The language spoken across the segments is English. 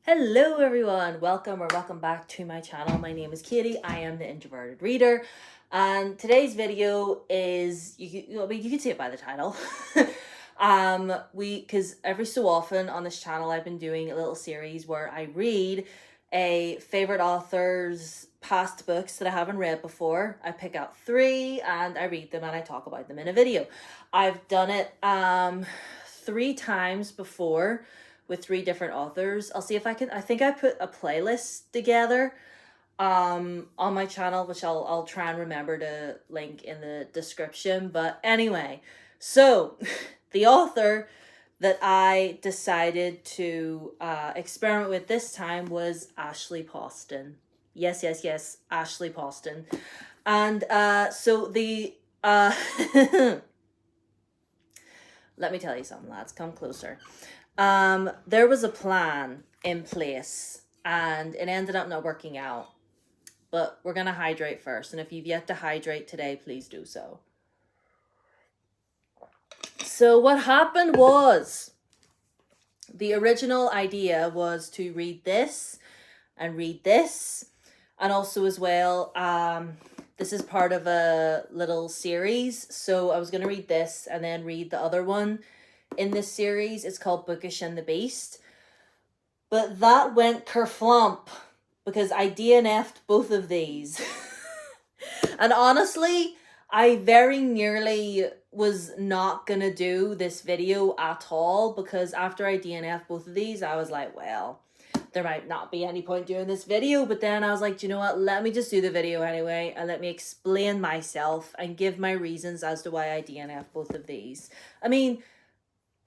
Hello everyone, welcome back to my channel. My name is Katie. I am the Introverted Reader, and today's video is you can see it by the title. Because every so often on this channel I've been doing a little series where I read a favorite author's past books that I haven't read before. I pick out 3 and I read them and I talk about them in a video. I've done it 3 times before with 3 different authors. I'll see if I can. I think I put a playlist together on my channel, which I'll try and remember to link in the description. But anyway, so the author that I decided to experiment with this time was Ashley Poston. Yes, Ashley Poston. And so the let me tell you something, lads. Come closer. There was a plan in place and it ended up not working out. But we're going to hydrate first. And if you've yet to hydrate today, please do so. So what happened was, the original idea was to read this and read this. And also as well, this is part of a little series. So I was going to read this and then read the other one in this series. It's called Bookish and the Beast. But that went kerflump because I DNF'd both of these. And honestly, I very nearly was not gonna do this video at all because after I DNF'd both of these, I was like, well, there might not be any point doing this video. But then I was like, you know what? Let me just do the video anyway and let me explain myself and give my reasons as to why I DNF'd both of these. I mean,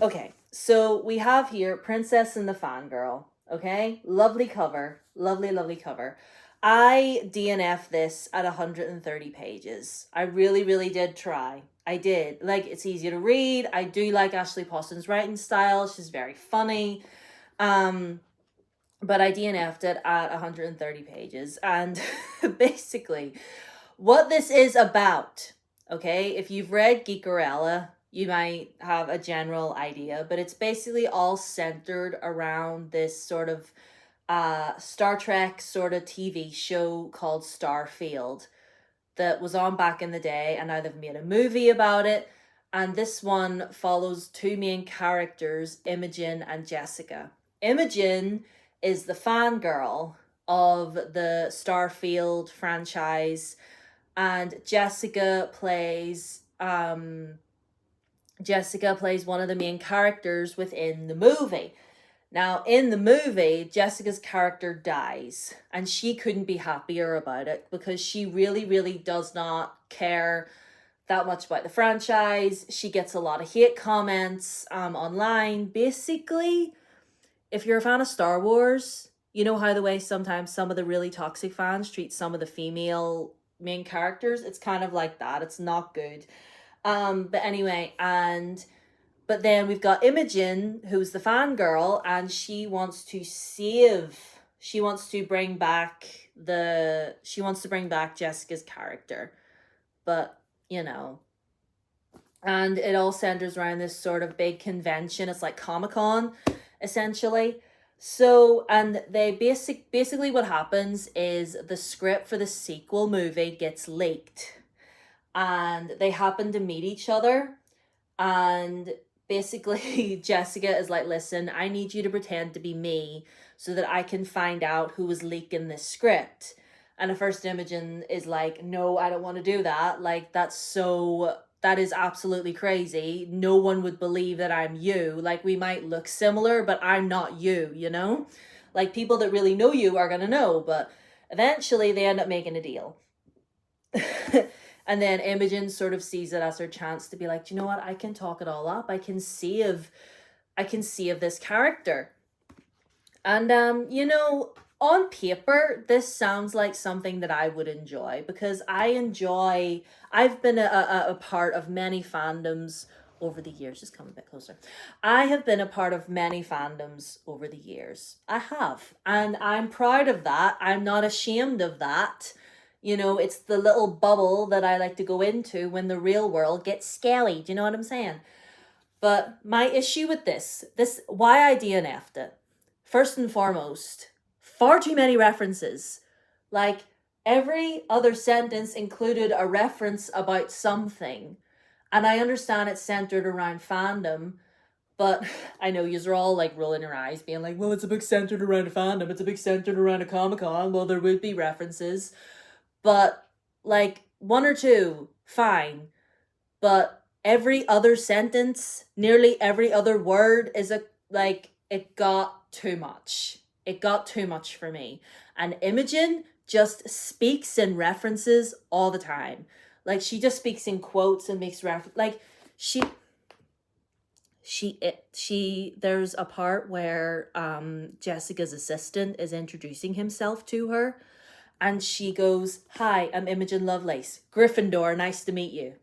okay, so we have here Princess and the Fangirl, okay? Lovely cover, lovely cover. I DNF this at 130 pages. I really did try. I did. Like, it's easy to read. I do like Ashley Poston's writing style. She's very funny. But I DNF'd it at 130 pages. And basically, what this is about, okay? If you've read Geekerella, you might have a general idea, but it's basically all centered around this sort of Star Trek sort of TV show called Starfield that was on back in the day, and now they've made a movie about it. And this one follows 2 main characters, Imogen and Jessica. Imogen is the fangirl of the Starfield franchise, and Jessica plays one of the main characters within the movie. Now, in the movie, Jessica's character dies, and she couldn't be happier about it because she really does not care that much about the franchise. She gets a lot of hate comments online. Basically, if you're a fan of Star Wars, you know how the way sometimes some of the really toxic fans treat some of the female main characters. It's kind of like that. It's not good. But anyway, but then we've got Imogen, who's the fangirl, and she wants to bring back Jessica's character. But, and it all centers around this sort of big convention. It's like Comic-Con, essentially. So, and they basically what happens is the script for the sequel movie gets leaked. And they happen to meet each other, and basically Jessica is like, listen, I need you to pretend to be me so that I can find out who was leaking this script. And at first Imogen is like, no, I don't want to do that. Like, that is absolutely crazy. No one would believe that I'm you. Like, we might look similar, but I'm not you, Like, people that really know you are gonna know, but eventually they end up making a deal. And then Imogen sort of sees it as her chance to be like, you know what? I can talk it all up. I can see of this character. And, on paper, this sounds like something that I would enjoy because I've been a part of many fandoms over the years. Just come a bit closer. I have been a part of many fandoms over the years. I have. And I'm proud of that. I'm not ashamed of that. It's the little bubble that I like to go into when the real world gets scary. Do you know what I'm saying? But my issue with this, why I DNF'd it. first and foremost, far too many references. Like, every other sentence included a reference about something. And I understand it's centered around fandom, but I know you're all like rolling your eyes, being like, well, it's a book centered around a fandom, it's a book centered around a Comic-Con. Well, there would be references. But like one or two, fine. But every other sentence, nearly every other word is it got too much. It got too much for me. And Imogen just speaks in references all the time. Like she just speaks in quotes and makes reference. Like there's a part where Jessica's assistant is introducing himself to her, and she goes, "Hi, I'm Imogen Lovelace, Gryffindor, nice to meet you."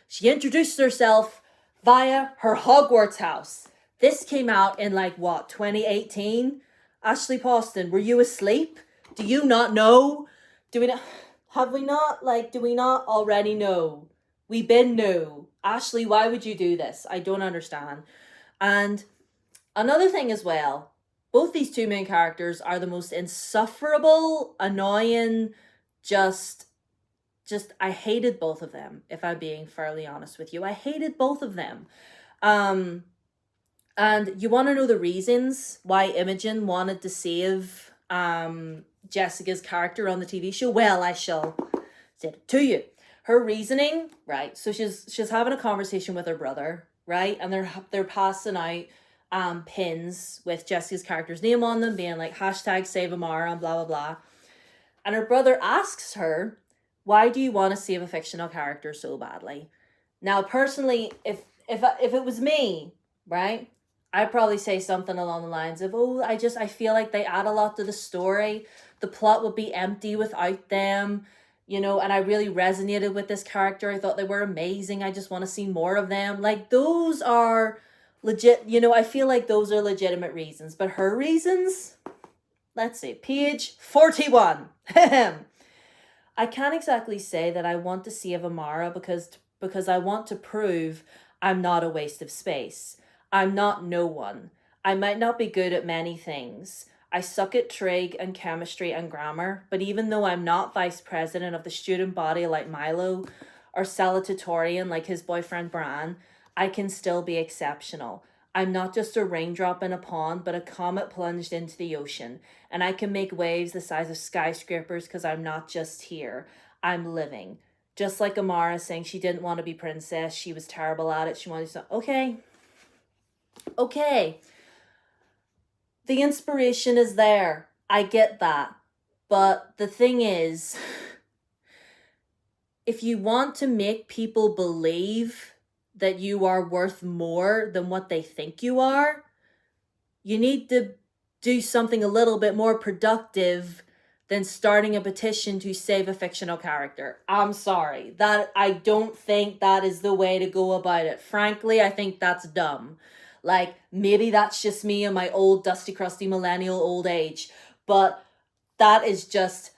She introduced herself via her Hogwarts house. This came out in 2018? Ashley Poston, were you asleep? Do you not know? Do we not already know? We been know. Ashley, why would you do this? I don't understand. And another thing as well, both these two main characters are the most insufferable, annoying, just I hated both of them, if I'm being fairly honest with you. I hated both of them. And you want to know the reasons why Imogen wanted to save Jessica's character on the TV show? Well, I shall say it to you. Her reasoning, right? So she's having a conversation with her brother, right? And they're passing out pins with Jessica's character's name on them, being like #save Amara and blah blah blah. And her brother asks her, "Why do you want to save a fictional character so badly?" Now, personally, if it was me, right, I'd probably say something along the lines of, "Oh, I feel like they add a lot to the story. The plot would be empty without them, and I really resonated with this character. I thought they were amazing. I just want to see more of them." Like, those are legit, I feel like those are legitimate reasons. But her reasons, let's see, page 41. I can't exactly say that I want to save Amara because I want to prove I'm not a waste of space. I'm not no one. I might not be good at many things. I suck at trig and chemistry and grammar, but even though I'm not vice president of the student body like Milo or salutatorian like his boyfriend Bran, I can still be exceptional. I'm not just a raindrop in a pond, but a comet plunged into the ocean. And I can make waves the size of skyscrapers because I'm not just here. I'm living. Just like Amara saying she didn't want to be princess. She was terrible at it. She wanted to... Okay. The inspiration is there. I get that. But the thing is, if you want to make people believe that you are worth more than what they think you are, you need to do something a little bit more productive than starting a petition to save a fictional character. I'm sorry. I don't think that is the way to go about it. Frankly, I think that's dumb. Like, maybe that's just me and my old dusty crusty millennial old age, but that is just...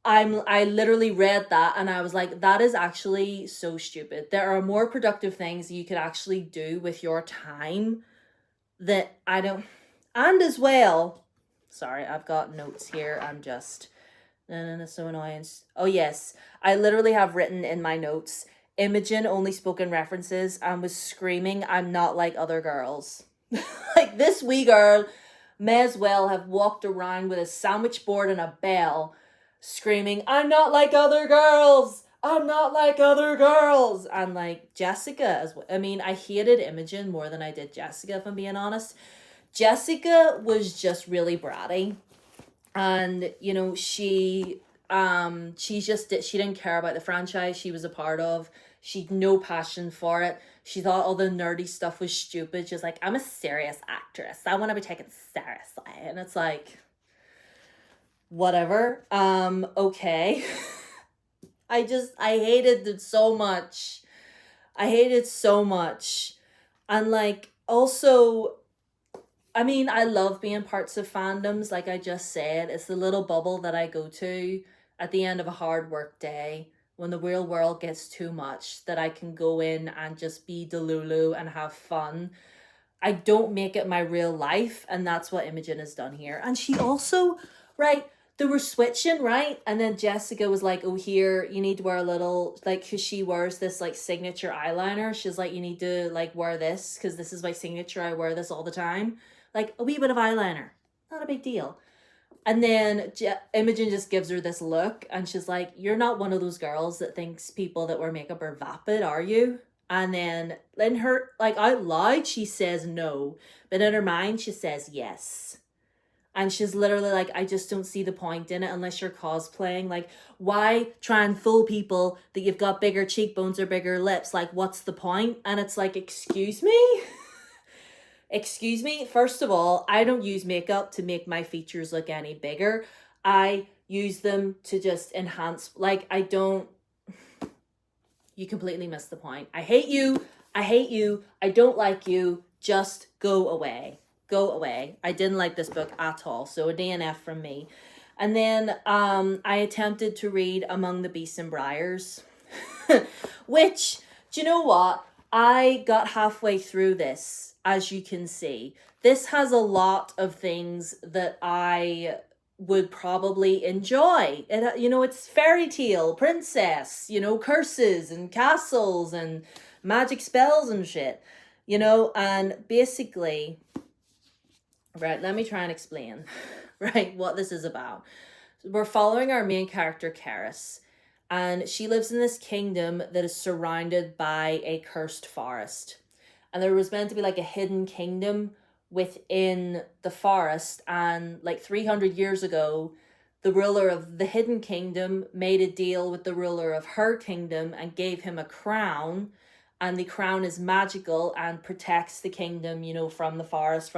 I literally read that and I was like, that is actually so stupid. There are more productive things you could actually do with your time that I don't... And as well, sorry, I've got notes here. I'm just... so annoying. Oh yes, I literally have written in my notes, Imogen only spoke in references and was screaming, "I'm not like other girls." Like, this wee girl may as well have walked around with a sandwich board and a bell screaming, "I'm not like other girls! I'm not like other girls!" And like Jessica as well. I mean, I hated Imogen more than I did Jessica, if I'm being honest. Jessica was just really bratty. And, she didn't care about the franchise she was a part of. She'd no passion for it. She thought all the nerdy stuff was stupid. She was like, "I'm a serious actress. I want to be taken seriously." And it's like, whatever. Okay. I hated it so much. I hated so much. And like, also, I mean, I love being parts of fandoms. Like I just said, it's the little bubble that I go to at the end of a hard work day when the real world gets too much, that I can go in and just be Delulu and have fun. I don't make it my real life, and that's what Imogen has done here. And she also, right, they were switching, right? And then Jessica was like, oh, here, you need to wear a little, like, because she wears this, like, signature eyeliner. She's like, you need to, like, wear this, because this is my signature. I wear this all the time. Like, a wee bit of eyeliner. Not a big deal. And then Imogen just gives her this look, and she's like, you're not one of those girls that thinks people that wear makeup are vapid, are you? And then in her, like, out loud, she says no. But in her mind, she says yes. And she's literally like, I just don't see the point in it unless you're cosplaying. Like, why try and fool people that you've got bigger cheekbones or bigger lips? Like, what's the point? And it's like, excuse me? Excuse me? First of all, I don't use makeup to make my features look any bigger. I use them to just enhance, like, I don't, you completely missed the point. I hate you. I hate you. I don't like you. Just go away. Go away. I didn't like this book at all. So a DNF from me. And then I attempted to read Among the Beasts and Briars, which, do you know what? I got halfway through this, as you can see. This has a lot of things that I would probably enjoy. It, you know, it's fairy tale, princess, you know, curses and castles and magic spells and shit, you know, and basically, right, let me try and explain, right, what this is about. We're following our main character, Karis, and she lives in this kingdom that is surrounded by a cursed forest. And there was meant to be like a hidden kingdom within the forest, and like 300 years ago, the ruler of the hidden kingdom made a deal with the ruler of her kingdom and gave him a crown, and the crown is magical and protects the kingdom, you know, from the forest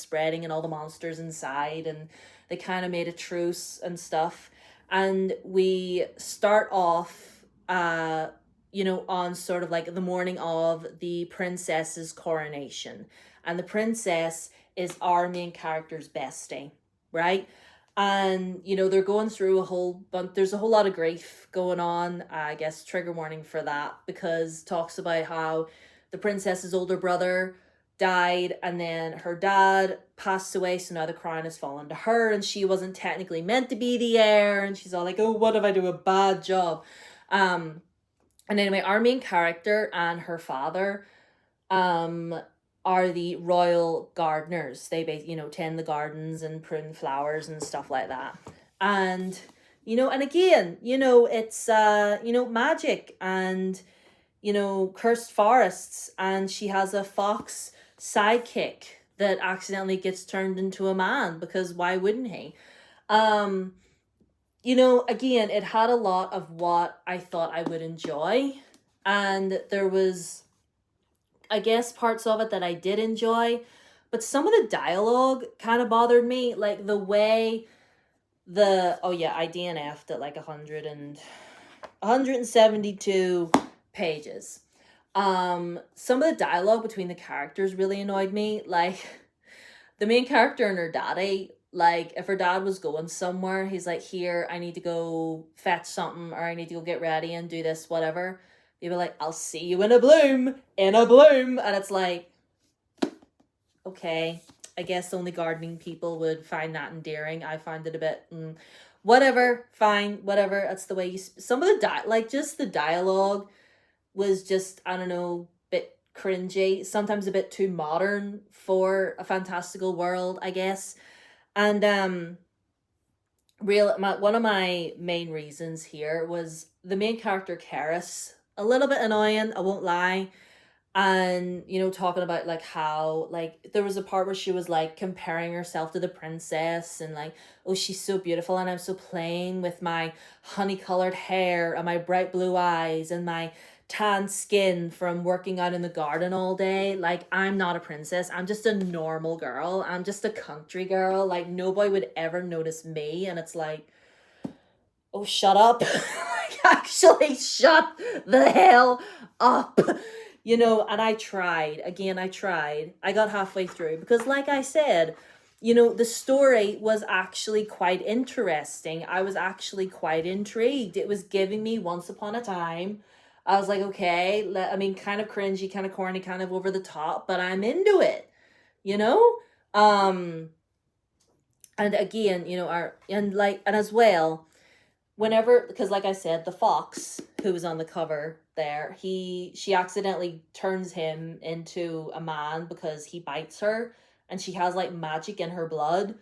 spreading and all the monsters inside. And they kind of made a truce and stuff. And we start off you know, on sort of like the morning of the princess's coronation. And the princess is our main character's bestie, right? And, you know, they're going through a whole bunch, there's a whole lot of grief going on. I guess trigger warning for that, because talks about how the princess's older brother died and then her dad passed away, so now the crown has fallen to her and she wasn't technically meant to be the heir, and she's all like, oh, what if I do a bad job? And anyway, our main character and her father are the royal gardeners. They, you know, tend the gardens and prune flowers and stuff like that. And, you know, and again, you know, it's, you know, magic and, you know, cursed forests. And she has a fox sidekick that accidentally gets turned into a man, because why wouldn't he? You know, again, it had a lot of what I thought I would enjoy. And there was, I guess, parts of it that I did enjoy. But some of the dialogue kind of bothered me. Like the way oh yeah, I DNF'd at like 172 pages. Some of the dialogue between the characters really annoyed me. Like the main character and her daddy, like if her dad was going somewhere, he's like, here, I need to go fetch something, or I need to go get ready and do this, whatever. He'd be like, I'll see you in a bloom. And it's like, okay, I guess only gardening people would find that endearing. I find it a bit, whatever, fine, whatever. That's the way you, some of the, like just the dialogue was just, I don't know, bit cringy, sometimes a bit too modern for a fantastical world, I guess. And one of my main reasons here was the main character, Karis. A little bit annoying, I won't lie. And, you know, talking about like how, like, there was a part where she was like comparing herself to the princess and like, oh, she's so beautiful and I'm so plain with my honey colored hair and my bright blue eyes and my tan skin from working out in the garden all day. Like, I'm not a princess. I'm just a normal girl. I'm just a country girl. Like, nobody would ever notice me. And it's like, oh, shut up. Like, actually shut the hell up. You know, and I tried. Again, I tried. I got halfway through because, like I said, you know, the story was actually quite interesting. I was actually quite intrigued. It was giving me Once Upon a Time. I was like, okay, I mean, kind of cringy, kind of corny, kind of over the top, but I'm into it. you know? Um and again, our and as well, whenever, because like I said, the fox who was on the cover there, she accidentally turns him into a man because he bites her, and she has like magic in her blood,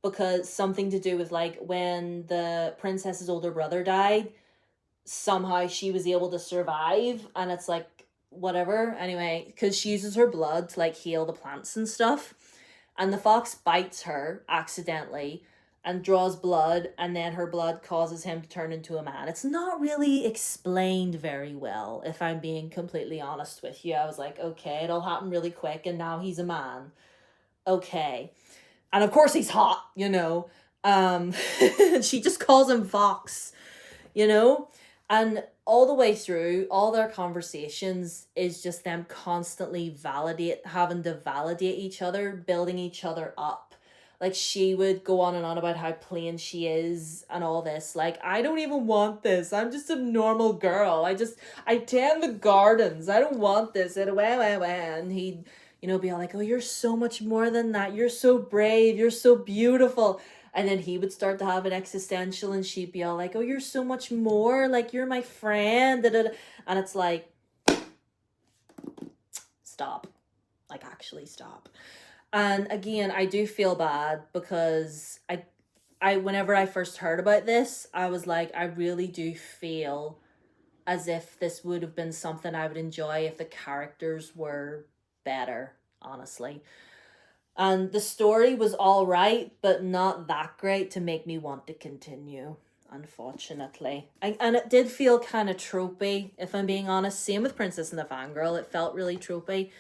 because something to do with like when the princess's older brother died, somehow she was able to survive, and it's like whatever anyway, because she uses her blood to like heal the plants and stuff, and the fox bites her accidentally and draws blood, and then her blood causes him to turn into a man. It's not really explained very well, if I'm being completely honest with you. I was like, okay, it all happened really quick and now he's a man. Okay. And of course he's hot. um she just calls him Fox, you know? And all the way through, all their conversations is just them constantly having to validate each other, building each other up. Like, she would go on and on about how plain she is and all this. Like, I don't even want this. I'm just a normal girl. I tend the gardens. I don't want this. And he'd, be all like, oh, you're so much more than that. You're so brave. You're so beautiful. And then he would start to have an existential, and she'd be all like, oh, you're so much more. Like, you're my friend. Da, da, da. And it's like, stop. Like, actually stop. And again, I do feel bad because whenever I first heard about this, I was like, I really do feel as if this would have been something I would enjoy if the characters were better, honestly. And the story was all right, but not that great to make me want to continue, unfortunately. And it did feel kind of tropey, if I'm being honest. Same with Princess and the Fangirl, it felt really tropey.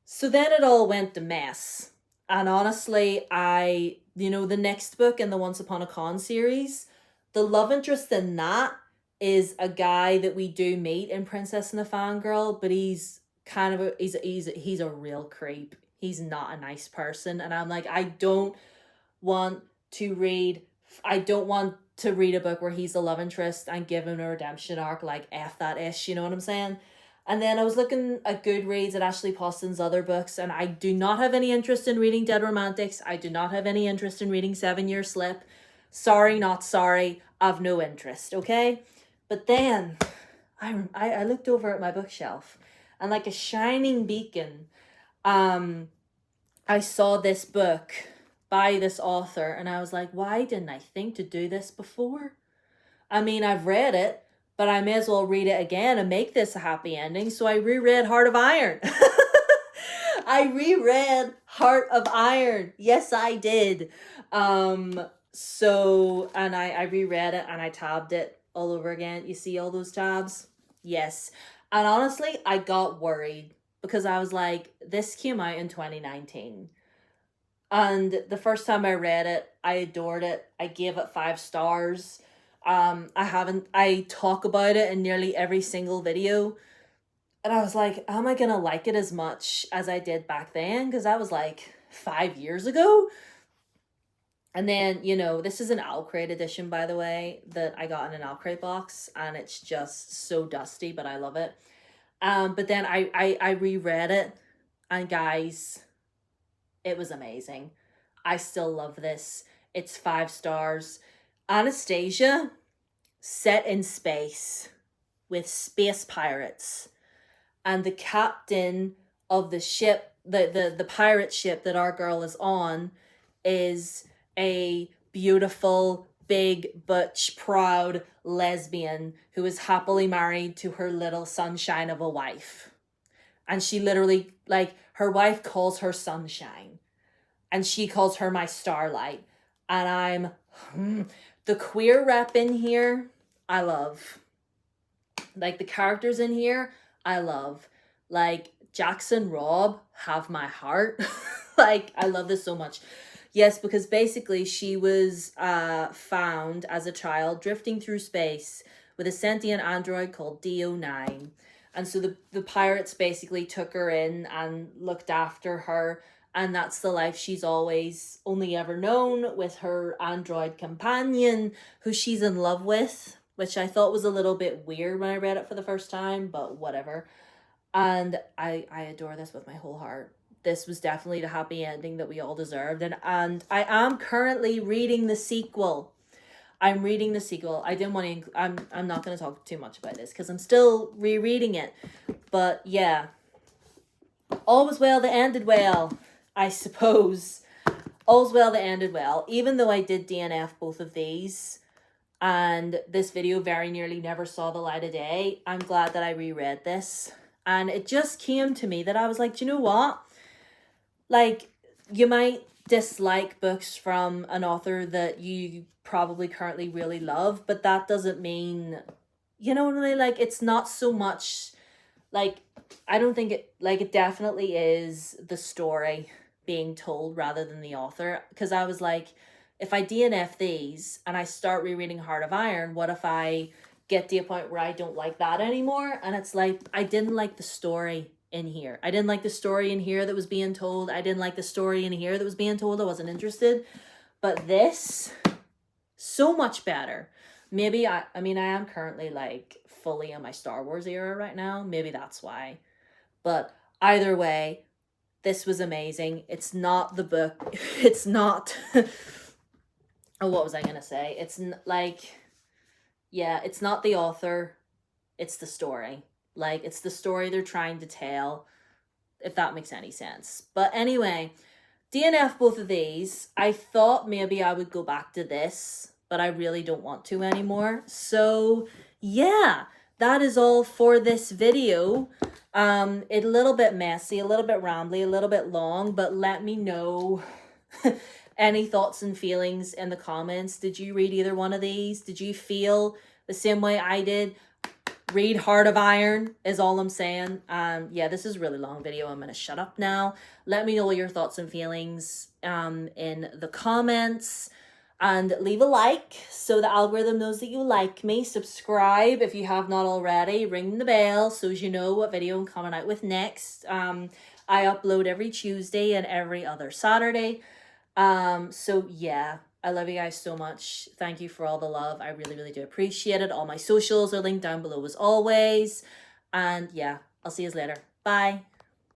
So then it all went to mess. And honestly, the next book in the Once Upon a Con series, the love interest in that is a guy that we do meet in Princess and the Fangirl, but he's kind of he's a real creep. He's not a nice person, and I'm like, want to read I don't want to read a book where he's the love interest and give him a redemption arc. Like, F that ish, you know what I'm saying? And then I was looking at Goodreads at Ashley Poston's other books, and I do not have any interest in reading Dead Romantics. I do not have any interest in reading 7 Year Slip. Sorry, not sorry. I've no interest, okay? But then I looked over at my bookshelf, and like a shining beacon, I saw this book by this author, and I was like, why didn't I think to do this before? I mean, I've read it, but I may as well read it again and make this a happy ending. So I reread Heart of Iron. I reread Heart of Iron. Yes, I did. And I reread it and I tabbed it all over again. You see all those tabs? Yes. And honestly, I got worried because I was like, this came out in 2019. And the first time I read it, I adored it. I gave it 5 stars. I talk about it in nearly every single video. And I was like, am I gonna like it as much as I did back then? Because that was like 5 years ago. And then, this is an Owl Crate edition, by the way, that I got in an Owl Crate box, and it's just so dusty, but I love it. But then I reread it, and guys, it was amazing. I still love this. It's 5 stars. Anastasia, set in space with space pirates, and the captain of the ship, the pirate ship that our girl is on, is a beautiful, big, butch, proud lesbian who is happily married to her little sunshine of a wife. And she literally, like, her wife calls her sunshine, and she calls her my starlight. And the queer rep in here, I love. Like, the characters in here, I love. Like, Jackson Robb have my heart. Like, I love this so much. Yes, because basically she was found as a child drifting through space with a sentient android called DO9. And so the pirates basically took her in and looked after her. And that's the life she's always only ever known, with her android companion who she's in love with, which I thought was a little bit weird when I read it for the first time, but whatever. And I adore this with my whole heart. this was definitely the happy ending that we all deserved. And I am currently reading the sequel. I'm reading the sequel. I didn't want to. I'm not going to talk too much about this because I'm still rereading it. But yeah, all was well that ended well, I suppose. All's well that ended well. Even though I did DNF both of these, and this video very nearly never saw the light of day, I'm glad that I reread this. And it just came to me that I was like, do you know what? Like, you might dislike books from an author that you probably currently really love, but that doesn't mean, you know what I mean? Like, it's not so much, like, I don't think it, like, it definitely is the story being told rather than the author. Because I was like, if I DNF these and I start rereading Heart of Iron, what if I get to a point where I don't like that anymore? And it's like, I didn't like the story in here. I didn't like the story in here that was being told. I didn't like the story in here that was being told. I wasn't interested. But this, so much better. Maybe I mean, I am currently like fully in my Star Wars era right now. Maybe that's why. But either way, this was amazing. It's not the book. It's not. Oh, what was I going to say? It's like, yeah, it's not the author. It's the story. Like, it's the story they're trying to tell, if that makes any sense. But anyway, DNF both of these. I thought maybe I would go back to this, but I really don't want to anymore. So yeah, that is all for this video. A little bit messy, a little bit rambly, a little bit long, but let me know any thoughts and feelings in the comments. Did you read either one of these? Did you feel the same way I did? Read Heart of Iron is all I'm saying. Yeah, this is a really long video. I'm gonna shut up now. Let me know your thoughts and feelings in the comments, and leave a like so the algorithm knows that you like me. Subscribe if you have not already. Ring the bell so as you know what video I'm coming out with next. I upload every Tuesday and every other Saturday. So yeah, I love you guys so much. Thank you for all the love. I really, really do appreciate it. All my socials are linked down below as always. And yeah, I'll see you later. Bye.